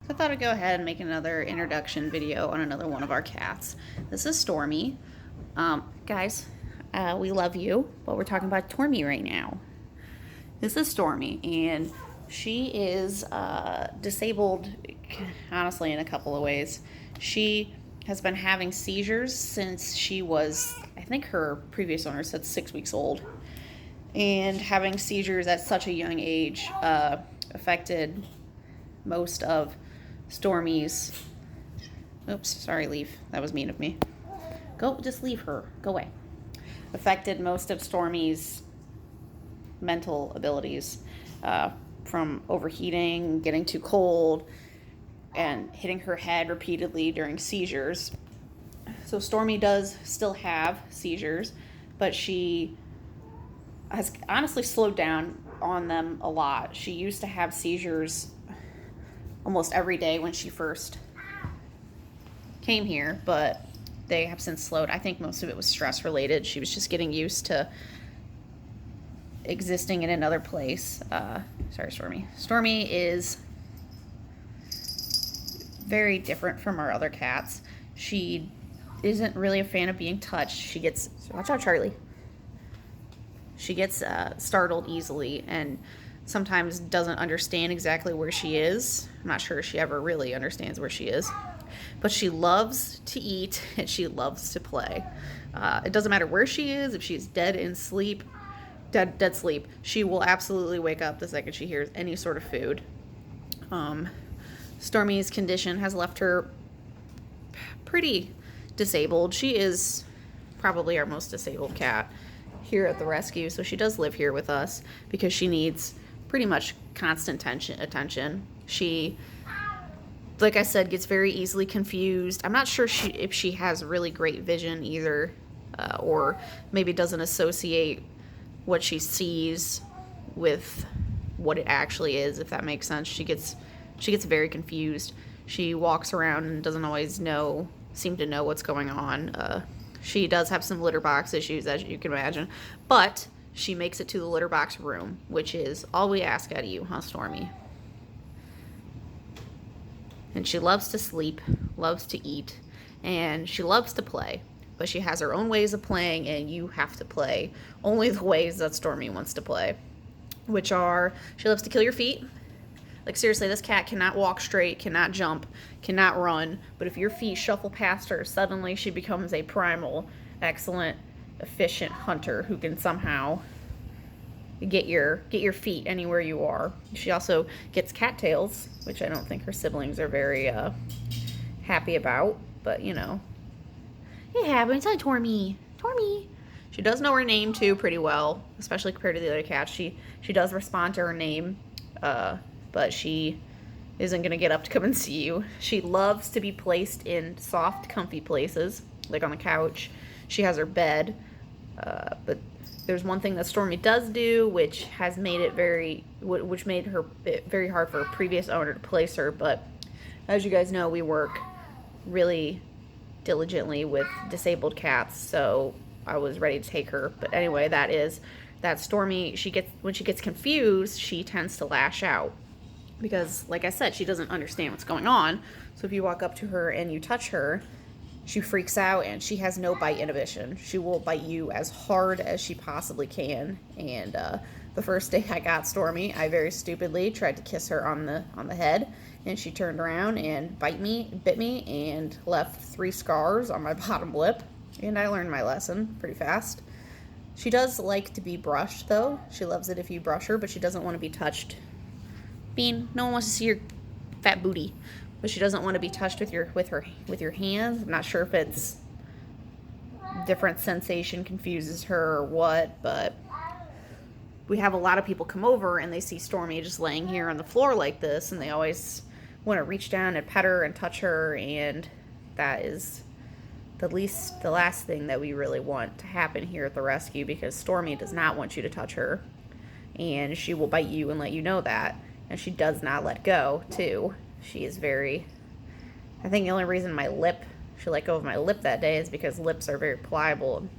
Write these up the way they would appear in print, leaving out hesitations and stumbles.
I thought I'd go ahead and make another introduction video on another one of our cats. This is Stormy. Guys, we love you, but we're talking about Stormy right now. This is Stormy, and she is disabled, honestly, in a couple of ways. She has been having seizures since she was, I think her previous owner said 6 weeks old. And having seizures at such a young age affected most of Stormy's, oops, sorry, leave. That was mean of me. Go, just leave her. Go away. Affected most of Stormy's mental abilities from overheating, getting too cold, and hitting her head repeatedly during seizures. So Stormy does still have seizures, but she has honestly slowed down on them a lot. She used to have seizures almost every day when she first came here, but they have since slowed. I think most of it was stress related. She was just getting used to existing in another place. Sorry, Stormy. Stormy is very different from our other cats. She isn't really a fan of being touched. She gets, watch out, Charlie. She gets startled easily and sometimes doesn't understand exactly where she is. I'm not sure she ever really understands where she is. But she loves to eat and she loves to play. It doesn't matter where she is. If she's dead sleep, she will absolutely wake up the second she hears any sort of food. Stormy's condition has left her pretty disabled. She is probably our most disabled cat here at the rescue, so she does live here with us because she needs pretty much constant attention. She, like I said, gets very easily confused. I'm not sure if she has really great vision either, or maybe doesn't associate what she sees with what it actually is, if that makes sense. She gets very confused. She walks around and doesn't always seem to know what's going on. She does have some litter box issues, as you can imagine, but she makes it to the litter box room, which is all we ask out of you, huh, Stormy? And she loves to sleep, loves to eat, and she loves to play. But she has her own ways of playing, and you have to play only the ways that Stormy wants to play, which are, she loves to kill your feet. Like, seriously, this cat cannot walk straight, cannot jump, cannot run, but if your feet shuffle past her, suddenly she becomes a primal, excellent, efficient hunter who can somehow get your feet anywhere you are. She also gets cattails, which I don't think her siblings are very happy about, but you know, it happens. Hi, Stormy. She does know her name too pretty well, especially compared to the other cats. She does respond to her name, but she isn't going to get up to come and see you. She loves to be placed in soft, comfy places, like on the couch. She has her bed, but there's one thing that Stormy does do, which has made it which made her very hard for a previous owner to place her. But as you guys know, we work really diligently with disabled cats, so I was ready to take her. But anyway, that Stormy, when she gets confused, she tends to lash out. Because, like I said, she doesn't understand what's going on. So if you walk up to her and you touch her, she freaks out and she has no bite inhibition. She will bite you as hard as she possibly can. And the first day I got Stormy, I very stupidly tried to kiss her on the head, and she turned around and bit me, and left 3 scars on my bottom lip. And I learned my lesson pretty fast. She does like to be brushed, though. She loves it if you brush her, but she doesn't want to be touched. No one wants to see your fat booty, but she doesn't want to be touched with your hands. I'm not sure if it's different sensation confuses her or what, but we have a lot of people come over and they see Stormy just laying here on the floor like this, and they always want to reach down and pet her and touch her, and that is the last thing that we really want to happen here at the rescue, because Stormy does not want you to touch her, and she will bite you and let you know that. And she does not let go, too. She is I think the only reason she let go of my lip that day is because lips are very pliable and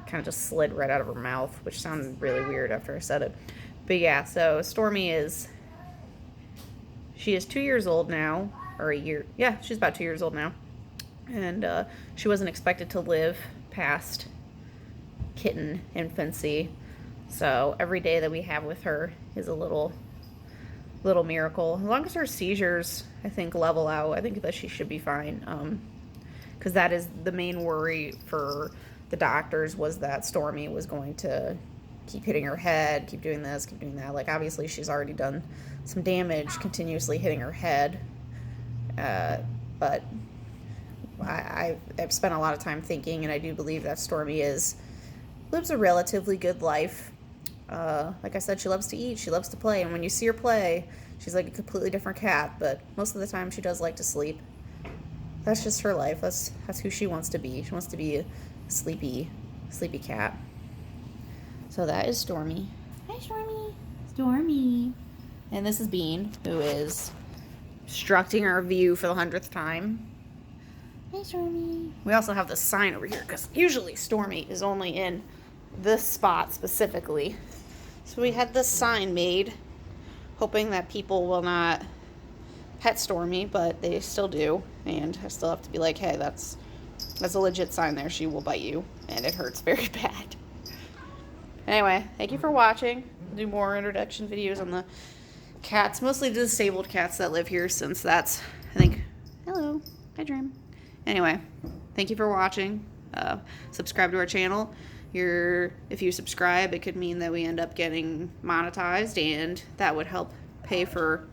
kind of just slid right out of her mouth, which sounded really weird after I said it. But yeah, so Stormy she is 2 years old now. or a year. Yeah, she's about 2 years old now. And she wasn't expected to live past kitten infancy. So every day that we have with her is a little miracle. As long as her seizures, I think, level out, I think that she should be fine. Because that is the main worry for the doctors, was that Stormy was going to keep hitting her head, keep doing this, keep doing that. Like, obviously she's already done some damage continuously hitting her head. But I've spent a lot of time thinking, and I do believe that Stormy lives a relatively good life. Like I said, she loves to eat, she loves to play, and when you see her play, she's like a completely different cat, but most of the time she does like to sleep. That's just her life. That's who she wants to be. She wants to be a sleepy cat. So that is Stormy. Hi, Stormy. Stormy. And this is Bean, who is obstructing our view for the 100th time. Hi, Stormy. We also have the sign over here, because usually Stormy is only in this spot specifically. So we had this sign made, hoping that people will not pet Stormy, but they still do. And I still have to be like, hey, that's a legit sign there. She will bite you, and it hurts very bad. Anyway, thank you for watching. I'll do more introduction videos on the cats, mostly the disabled cats that live here, since that's, I think, hello, hi Dream. Anyway, thank you for watching. Subscribe to our channel. If you subscribe, it could mean that we end up getting monetized, and that would help pay for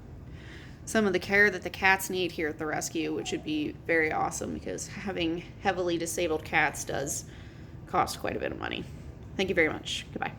some of the care that the cats need here at the rescue, which would be very awesome, because having heavily disabled cats does cost quite a bit of money. Thank you very much. Goodbye.